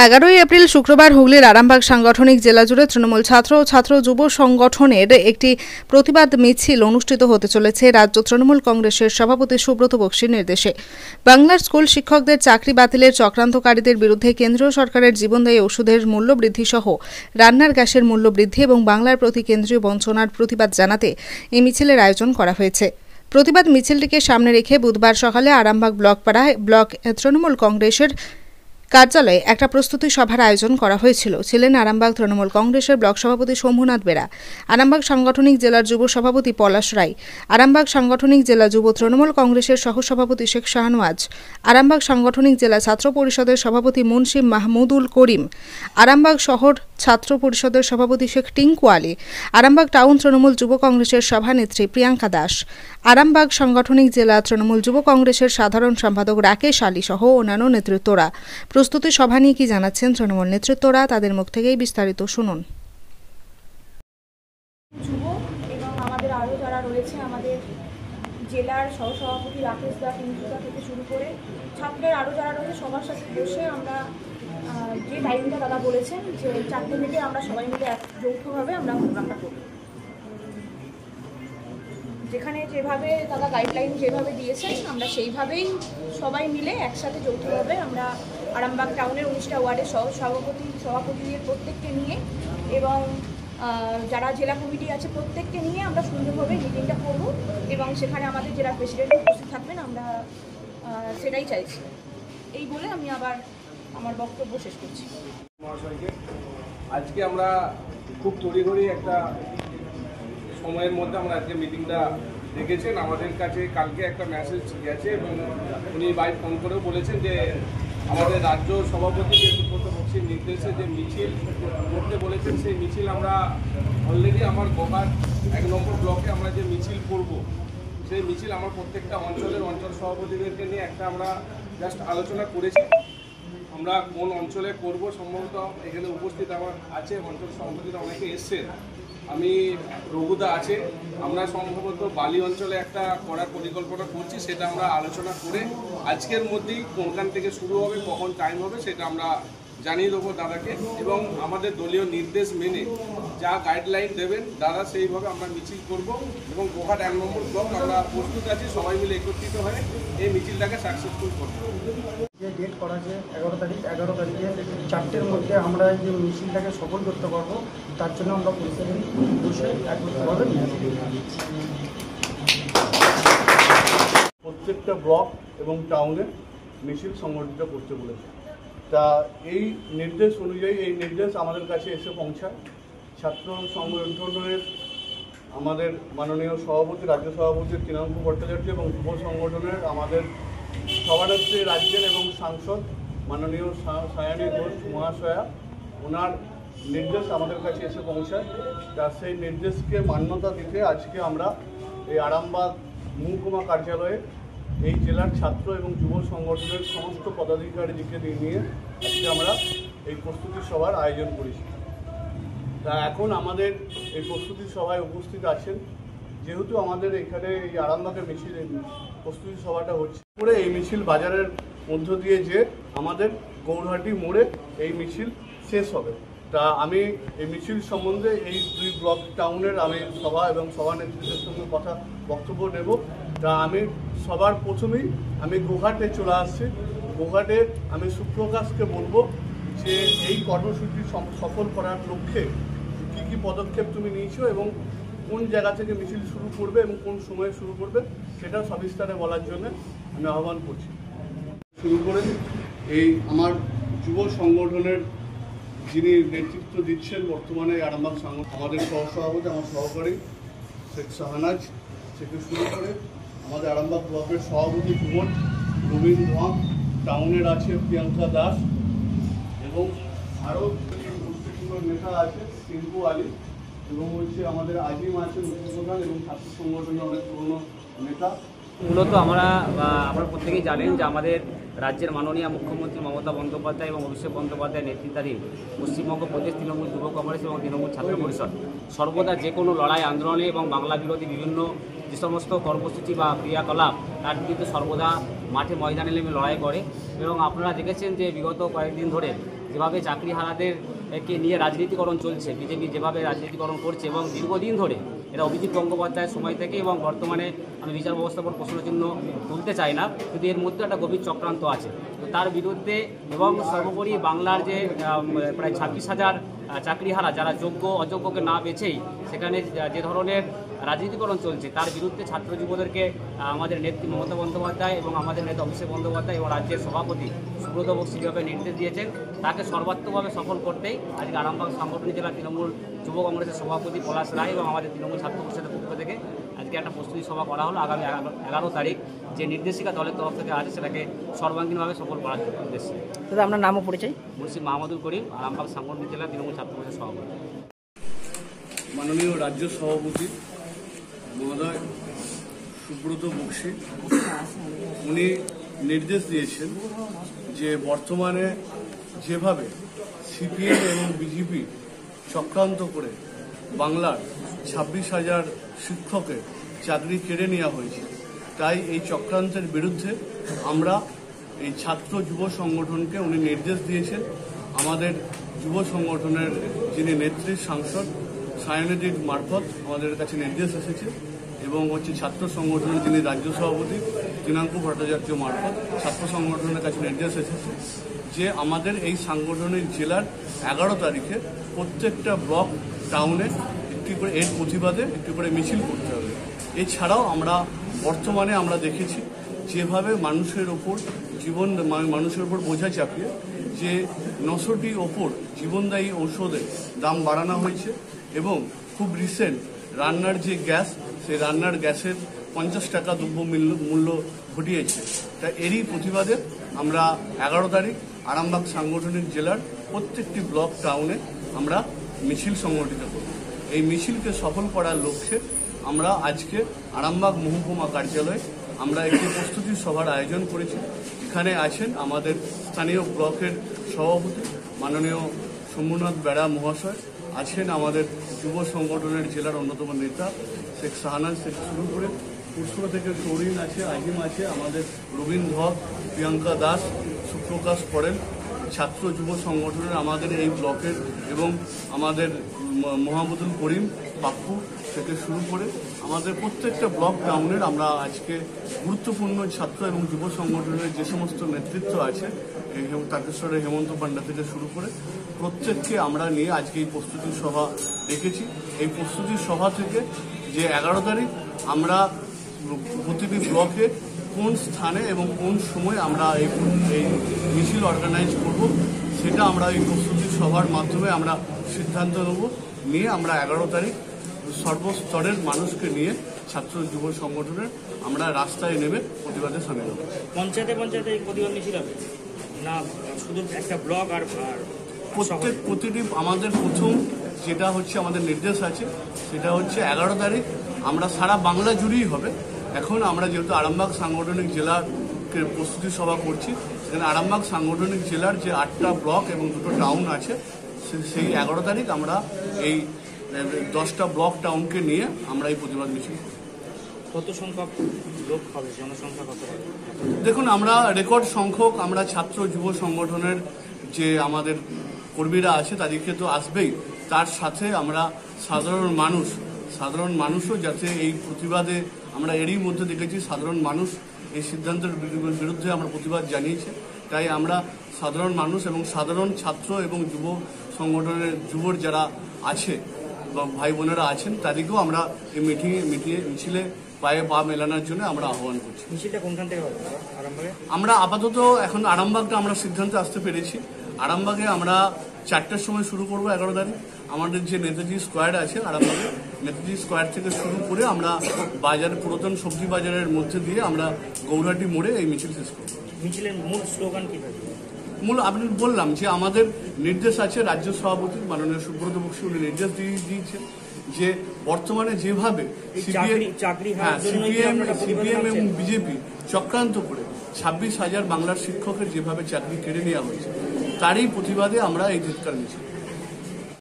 11ই April শুক্রবার হুগলির আরামবাগ সাংগঠনিক জেলা জুড়ে তৃণমূল ছাত্র ও ছাত্র যুব সংগঠনের একটি প্রতিবাদ মিছিল অনুষ্ঠিত হতে চলেছে রাজ্য তৃণমূল কংগ্রেসের সভাপতি সুব্রত বক্সির নির্দেশে। বাংলার স্কুল শিক্ষকদের চাকরি বাতিলের চক্রান্তকারীদের বিরুদ্ধে কেন্দ্রীয় সরকারের জীবনদায়ী ওষুধের মূল্য বৃদ্ধি সহ রান্নার গ্যাসের মূল্য বৃদ্ধি এবং বাংলার প্রতি কেন্দ্রীয় বঞ্চনার প্রতিবাদ জানাতে এই মিছিলের আয়োজন করা হয়েছে। প্রতিবাদ মিছিলটিকে সামনে রেখে বুধবার সকালে আরামবাগ ব্লকপাড়ায় ব্লক তৃণমূল কংগ্রেসের কার্যালয়ে একটা প্রস্তুতি সভার আয়োজন করা হয়েছিল। ছিলেন আরামবাগ তৃণমূল কংগ্রেসের ব্লক সভাপতি শম্ভুনাথ বেরা, আরামবাগ সাংগঠনিক জেলার যুব সভাপতি পলাশ রায়, আরামবাগ সাংগঠনিক জেলা যুব তৃণমূল কংগ্রেসের সহসভাপতি শেখ শাহনওয়াজ, আরামবাগ সাংগঠনিক জেলা ছাত্র পরিষদের সভাপতি মুন্সি মাহমুদুল করিম, আরামবাগ শহর ছাত্র পরিষদের সভাপতি শেখ টিঙ্কু আলী, আরামবাগ টাউন তৃণমূল যুব কংগ্রেসের সভানেত্রী প্রিয়াঙ্কা দাস, আরামবাগ সাংগঠনিক জেলা তৃণমূল যুব কংগ্রেসের সাধারণ সম্পাদক রাকেশ আলী সহ অন্যান্য নেতৃত্বরা। প্রস্তুতি সভা নিয়ে কি জানাচ্ছেন তৃণমূল নেতৃত্বরা, তাদের মুখ থেকেই বিস্তারিত শুনুন। যুব এবং আমাদের আরও যারা রয়েছে, আমাদের জেলার সহসভাপতি রাকেশ দা টিঙ্কুদা থেকে শুরু করে ছাত্রের আরও যারা রয়েছে, সবার সাথে বসে আমরা যে টাইমটা দাদা বলেছেন যে 4টে থেকে আমরা সবাই মিলে যৌথভাবে আমরা প্রোগ্রামটা করব। যেখানে যেভাবে দাদা গাইডলাইন যেভাবে দিয়েছেন আমরা সেইভাবেই সবাই মিলে একসাথে যৌথভাবে আমরা আরামবাগ টাউনের 19টা ওয়ার্ডের সভাপতিদের প্রত্যেককে নিয়ে এবং যারা জেলা কমিটি আছে প্রত্যেককে নিয়ে আমরা সুন্দরভাবে মিটিংটা করব এবং সেখানে আমাদের জেলা প্রেসিডেন্ট উপস্থিত থাকবেন। আমরা সেটাই চাইছি। এই বলে আমি আবার আমার বক্তব্য শেষ করছি। আজকে আমরা খুব তড়িঘড়ি একটা সময়ের মধ্যে আমরা আজকে মিটিংটা দেখেছেন। আমাদের কাছে কালকে একটা মেসেজ গেছে এবং উনি বাই ফোন করেও বলেছেন যে আমাদের রাজ্য সভাপতি যে সুব্রত বক্সির নির্দেশে যে মিছিল করতে বলেছেন, সেই মিছিল আমরা অলরেডি আমার গোঘাট 1 নম্বর ব্লকে আমরা যে মিছিল করব, সেই মিছিল আমার প্রত্যেকটা অঞ্চলের অঞ্চল সভাপতিদেরকে নিয়ে একটা আমরা জাস্ট আলোচনা করেছি। আমরা কোন অঞ্চলে করব, সম্ভবত এখানে উপস্থিত আমার আছে অঞ্চল সভাপতিরা অনেকে এসছেন, আমি রঘুদা আছে, আমরা সম্ভবত বালি অঞ্চলে একটা করার পরিকল্পনা করছি। সেটা আমরা আলোচনা করে আজকের মধ্যেই কোনখান থেকে শুরু হবে, কখন টাইম হবে সেটা আমরা জানিয়ে দেবো দাদাকে এবং আমাদের দলীয় নির্দেশ মেনে যা গাইডলাইন দেবেন দাদা সেইভাবে আমরা মিছিল করব এবং গোঘাট 1 নম্বর ব্লক আমরা প্রস্তুত আছি সবাই মিলে একত্রিত হয়ে এই মিছিলটাকে সাকসেসফুল করব। যে ডেট করা আছে 11 তারিখে 4টের মধ্যে আমরা যে মিছিলটাকে সফল করতে পারবো, তার জন্য আমরা প্রতিদিন বসে একত্রিতভাবে প্রত্যেকটা ব্লক এবং টাউনে মিছিল সংগঠিত করতে বলেছে। তা এই নির্দেশ অনুযায়ী এই নির্দেশ আমাদের কাছে এসে পৌঁছায়। ছাত্র সংগঠনের আমাদের মাননীয় সভাপতি, রাজ্য সভাপতি তৃণমূল ভট্টাচার্য এবং যুব সংগঠনের আমাদের সভানেত্রী রাজ্যের এবং সাংসদ মাননীয় সায়ানী ঘোষ মহাশয়া, ওনার নির্দেশ আমাদের কাছে এসে পৌঁছায়। তা সেই নির্দেশকে মান্যতা দিতে আজকে আমরা এই আরামবাগ মহকুমা কার্যালয়ে এই জেলার ছাত্র এবং যুব সংগঠনের সমস্ত পদাধিকারীকে নিয়ে আজকে আমরা এই প্রস্তুতি সভার আয়োজন করেছি। তা এখন আমাদের এই প্রস্তুতি সভায় উপস্থিত আছেন, যেহেতু আমাদের এখানে এই আরামবাগের মিছিল প্রস্তুতি সভাটা হচ্ছে করে এই মিছিল বাজারের মধ্য দিয়ে যে আমাদের গৌরহাটি মোড়ে এই মিছিল শেষ হবে। তা আমি এই মিছিল সম্বন্ধে এই 2 ব্লক টাউনের আমি সভা এবং সভানেত্রীদের সঙ্গে বক্তব্য নেব। তা আমি সবার প্রথমেই আমি গোঘাটে চলে আসছি। গোঘাটে আমি সুপ্রকাশকে বলবো যে এই কর্মসূচি সফল করার লক্ষ্যে কী কী পদক্ষেপ তুমি নিয়েছো এবং কোন জায়গা থেকে মিছিল শুরু করবে এবং কোন সময়ে শুরু করবে সেটা সবিস্তারে বলার জন্য আমি আহ্বান করছি। শুরু করে এই আমার যুব সংগঠনের যিনি নেতৃত্ব দিচ্ছেন বর্তমানে আরামবাগ আমাদের সহসভাপতি আমার সহকারী শেখ শাহনাজ থেকে শুরু করে আমাদের আরামবাগ ব্লকের সভাপতি কুমন রবীন ধোঁয়া, টাউনের আছে প্রিয়াঙ্কা দাস এবং আরও গুরুত্বপূর্ণ নেতা আছে টিঙ্কু আলী এবং আমাদের আজিম আছে উপপ্রধান এবং ছাত্র সংগঠনের অনেক পুরনো নেতা। মূলত আমরা প্রত্যেকেই জানেন যে আমাদের রাজ্যের মাননীয় মুখ্যমন্ত্রী মমতা বন্দ্যোপাধ্যায় এবং অভিষেক বন্দ্যোপাধ্যায়ের নেতৃত্বাধীন পশ্চিমবঙ্গ প্রদেশ তৃণমূল যুব কংগ্রেস এবং তৃণমূল ছাত্র পরিষদ সর্বদা যে কোনো লড়াই আন্দোলনে এবং বাংলা বিরোধী বিভিন্ন যে সমস্ত কর্মসূচি বা ক্রিয়াকলাপ তার বিরুদ্ধে সর্বদা মাঠে ময়দানে নেমে লড়াই করে। এবং আপনারা দেখেছেন যে বিগত কয়েকদিন ধরে যেভাবে চাকরিহারাদেরকে নিয়ে রাজনীতিকরণ চলছে, বিজেপি যেভাবে রাজনীতিকরণ করছে এবং দীর্ঘদিন ধরে এটা অভিজিৎ গঙ্গোপাধ্যায়ের সময় থেকে এবং বর্তমানে আমি বিচার ব্যবস্থার উপর প্রশ্নচিহ্ন তুলতে চাই না, কিন্তু এর মধ্যে একটা গভীর চক্রান্ত আছে। তো তার বিরুদ্ধে এবং সর্বোপরি বাংলার যে প্রায় 26,000 চাকরিহারা যারা যোগ্য অযোগ্যকে না বেছেই সেখানে যে ধরনের রাজনীতিকরণ চলছে তার বিরুদ্ধে ছাত্র যুবদেরকে আমাদের নেত্রী মমতা বন্দ্যোপাধ্যায় এবং আমাদের নেতা অভিষেক বন্দ্যোপাধ্যায় এবং রাজ্যের সভাপতি সুব্রত বক্সী যেভাবে নির্দেশ দিয়েছেন তাকে সর্বাত্মকভাবে সফল করতেই আজকে আরামবাগ সাংগঠনিক জেলা তৃণমূল যুব কংগ্রেসের সভাপতি পলাশ রায় এবং আমাদের তৃণমূল ছাত্র পরিষদের পক্ষ থেকে আজকে একটা প্রস্তুতি সভা করা হলো। আগামী 11 তারিখ যে নির্দেশিকা দলের তরফ থেকে আছে সেটাকে সর্বাঙ্গীনভাবে সফল করার উদ্দেশ্যে। দাদা আপনার নামও পরিচয়? মুন্সি মাহমুদুল করিম, আরামবাগ সাংগঠনিক জেলা তৃণমূল ছাত্র পরিষদের সভাপতি। মাননীয় রাজ্য সভাপতি মহোদয় সুব্রত বক্সী উনি নির্দেশ দিয়েছেন যে বর্তমানে যেভাবে সিপিএম এবং বিজেপি চক্রান্ত করে বাংলার 26,000 শিক্ষকের চাকরি কেড়ে নেওয়া হয়েছে, তাই এই চক্রান্তের বিরুদ্ধে আমরা এই ছাত্র যুব সংগঠনকে উনি নির্দেশ দিয়েছেন। আমাদের যুব সংগঠনের যিনি নেত্রী সাংসদ সায়নিধির মারফত আমাদের কাছে নির্দেশ এসেছে এবং ছাত্র সংগঠনের যিনি রাজ্য সভাপতি তৃণাঙ্কু ভট্টাচার্য মারফত ছাত্র সংগঠনের কাছে নির্দেশ এসেছে যে আমাদের এই সাংগঠনিক জেলার 11 তারিখে প্রত্যেকটা ব্লক টাউনে একটি করে এর প্রতিবাদে একটি করে মিছিল করতে হবে। এছাড়াও আমরা বর্তমানে আমরা দেখেছি যেভাবে মানুষের ওপর মানুষের ওপর বোঝা চাপিয়ে যে 900টি ওপর জীবনদায়ী ঔষধের দাম বাড়ানো হয়েছে এবং খুব রিসেন্ট রান্নার যে গ্যাস সেই রান্নার গ্যাসের 50 টাকা দ্রব্য মূল্য ঘটিয়েছে। তা এরই প্রতিবাদে আমরা 11 তারিখ আরামবাগ সাংগঠনিক জেলার প্রত্যেকটি ব্লক টাউনে আমরা মিছিল সংগঠিত করব। এই মিছিলকে সফল করার লক্ষ্যে আমরা আজকে আরামবাগ মহকুমা কার্যালয়ে আমরা একটি প্রস্তুতি সভার আয়োজন করেছি। এখানে আছেন আমাদের স্থানীয় ব্লকের সভাপতি মাননীয় শম্ভুনাথ বেড়া মহাশয়, আছেন আমাদের যুব সংগঠনের জেলার অন্যতম নেতা শেখ শাহনাজ থেকে শুরু করে পুষ্কর থেকে তরিন আছে, আহিম আছে, আমাদের রবীন ধর, প্রিয়াঙ্কা দাস, সুপ্রকাশ পড়েন, ছাত্র যুব সংগঠনের আমাদের এই ব্লকের এবং আমাদের মোহাম্মদুল করিম পাপ্পু থেকে শুরু করে আমাদের প্রত্যেকটা ব্লক টাউনের আমরা আজকে গুরুত্বপূর্ণ ছাত্র এবং যুব সংগঠনের যে সমস্ত নেতৃত্ব আছে তারকেশ্বরের হেমন্ত পান্ডা থেকে শুরু করে প্রত্যেককে আমরা নিয়ে আজকে এই প্রস্তুতি সভা রেখেছি। এই প্রস্তুতি সভা থেকে যে 11 তারিখ আমরা প্রতিটি ব্লকে কোন স্থানে এবং কোন সময় আমরা এই মিছিল অর্গানাইজ করব সেটা আমরা এই প্রস্তুতি সভার মাধ্যমে আমরা সিদ্ধান্ত নেব। নিয়ে আমরা 11 তারিখ সর্বস্তরের মানুষকে নিয়ে ছাত্র যুব সংগঠনের আমরা রাস্তায় নেমে প্রতিবাদে সামিল হব। পঞ্চায়েতে এই প্রতিবাদ মিছিল হবে না শুধু একটা ব্লক আর প্রতিটি আমাদের প্রথম যেটা হচ্ছে আমাদের নির্দেশ আছে সেটা হচ্ছে 11 তারিখ আমরা সারা বাংলা জুড়েই হবে। এখন আমরা যেহেতু আরামবাগ সাংগঠনিক জেলার প্রস্তুতি সভা করছি সেখানে আরামবাগ সাংগঠনিক জেলার যে 8টা ব্লক এবং 2টো টাউন আছে সেই 11 তারিখ আমরা এই 10টা ব্লক টাউনকে নিয়ে আমরা এই প্রতিবাদ মিছিল। কত সংখ্যক লোক হবে, জনসংখ্যা কত হবে? দেখুন আমরা রেকর্ড সংখ্যক আমরা ছাত্র যুব সংগঠনের যে আমাদের কর্মীরা আছে তাদেরকে তো আসবেই, তার সাথে আমরা সাধারণ মানুষও যাতে এই প্রতিবাদে আমরা এরই মধ্যে দেখেছি সাধারণ মানুষ এই সিদ্ধান্তের বিরুদ্ধে আমরা প্রতিবাদ জানিয়েছে। তাই আমরা সাধারণ মানুষ এবং সাধারণ ছাত্র এবং যুব সংগঠনের যুবর যারা আছে বা ভাই বোনেরা আছেন তাদেরকেও আমরা এই মিছিলে পায়ে পা মেলানোর জন্য আমরা আহ্বান করছি। মিছিলটা কোনখান থেকে হবে? আরামবাগে আমরা আপাতত এখন আরামবাগটা আমরা সিদ্ধান্তে আসতে পেরেছি। আরামবাগে আমরা 4টের সময় শুরু করব 11 তারিখ। আমাদের যে নেতাজি স্কোয়ার আছে আরামবাগে, নেতাজি স্কোয়ার থেকে শুরু করে আমরা বাজারে পুরাতন সবজি বাজারের মধ্যে দিয়ে আমরা গৌরহাটি মোড়ে এই মিছিল শেষ করব। মিছিলের মূল স্লোগান কি থাকবে? আপনি বললাম যে আমাদের নির্দেশ আছে রাজ্য সভাপতি মাননীয় সুব্রত বক্সী উনি নির্দেশ দিয়েছেন যে বর্তমানে যেভাবে সিপিএম এবং বিজেপি চক্রান্ত করে 26,000 বাংলার শিক্ষকের যেভাবে চাকরি কেড়ে নেওয়া হয়েছে তারই প্রতিবাদে আমরা এই ধিক্কার মিছিল।